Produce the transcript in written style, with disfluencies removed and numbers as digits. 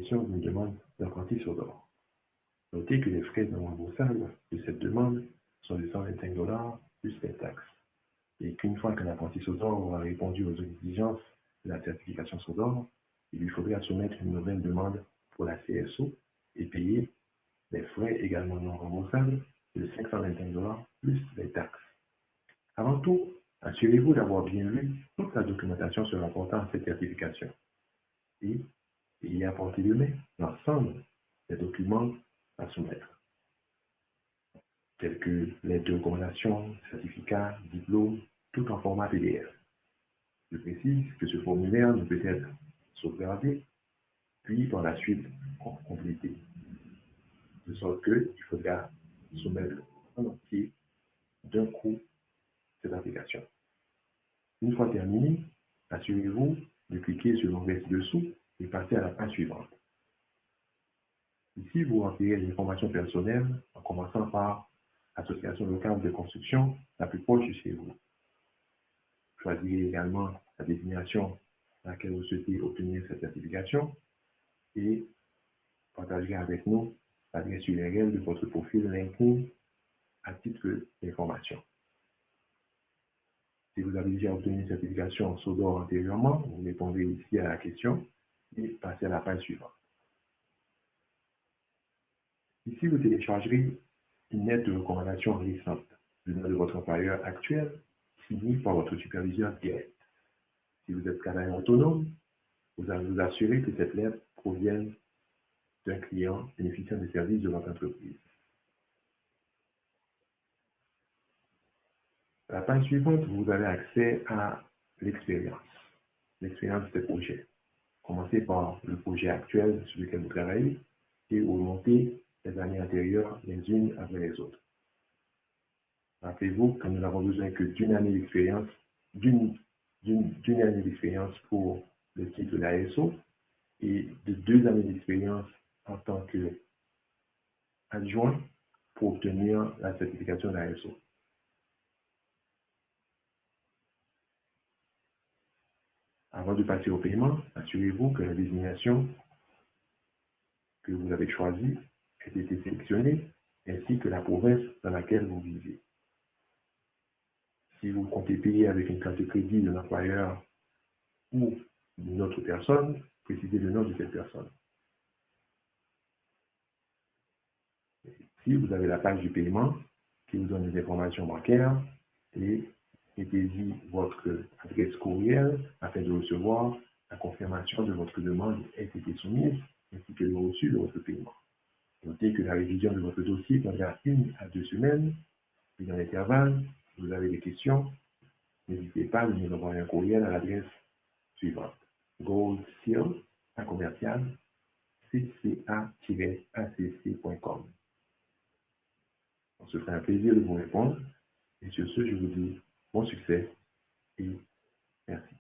réception d'une demande d'apprenti Sodor. Notez que les frais non remboursables de cette demande sont de 125 $ plus les taxes, et qu'une fois qu'un apprenti Sodor aura répondu aux exigences de la certification Sodor, il lui faudra soumettre une nouvelle demande pour la CSO et payer les frais également non remboursables de 525 $ plus les taxes. Avant tout, assurez-vous d'avoir bien lu toute la documentation se rapportant à cette certification et y apporter de main l'ensemble des documents à soumettre, tels que lettres de recommandation, certificats, diplômes, tout en format PDF. Je précise que ce formulaire ne peut être sauvegardé, puis par la suite complété, de sorte qu'il faudra soumettre en entier d'un coup cette application. Une fois terminé, assurez-vous de cliquer sur l'onglet ci-dessous et passer à la page suivante. Ici, vous remplirez les informations personnelles en commençant par l'association locale de construction la plus proche de chez vous. Choisirez également la destination à laquelle vous souhaitez obtenir cette certification et partagerez avec nous l'adresse URL de votre profil LinkedIn à titre d'information. Si vous avez déjà obtenu une certification Sodor antérieurement, vous répondrez ici à la question et passez à la page suivante. Ici, vous téléchargerez une lettre de recommandation récente du nom de votre employeur actuel, signée par votre superviseur direct. Si vous êtes travailleur autonome, vous allez vous assurer que cette lettre provienne d'un client bénéficiant des services de votre entreprise. À la page suivante, vous avez accès à l'expérience des projets. Commencez par le projet actuel sur lequel vous travaillez et remontez les années antérieures les unes après les autres. Rappelez-vous que nous n'avons besoin que d'une année d'expérience, pour le titre de l'ASO et de 2 années d'expérience en tant qu'adjoint pour obtenir la certification de l'ASO. Avant de passer au paiement, assurez-vous que la désignation que vous avez choisie ait été sélectionnée ainsi que la province dans laquelle vous vivez. Si vous comptez payer avec une carte de crédit de l'employeur ou d'une autre personne, précisez le nom de cette personne. Si vous avez la page du paiement qui vous donne des informations bancaires et mettez-y votre adresse courriel afin de recevoir la confirmation de votre demande a été soumise ainsi que le reçu de votre paiement. Notez que la révision de votre dossier prendra 1 à 2 semaines et dans l'intervalle, si vous avez des questions, n'hésitez pas à nous envoyer un courriel à l'adresse suivante: goldseal@cca-acc.com. On se fera un plaisir de vous répondre et sur ce, je vous dis bon succès et merci.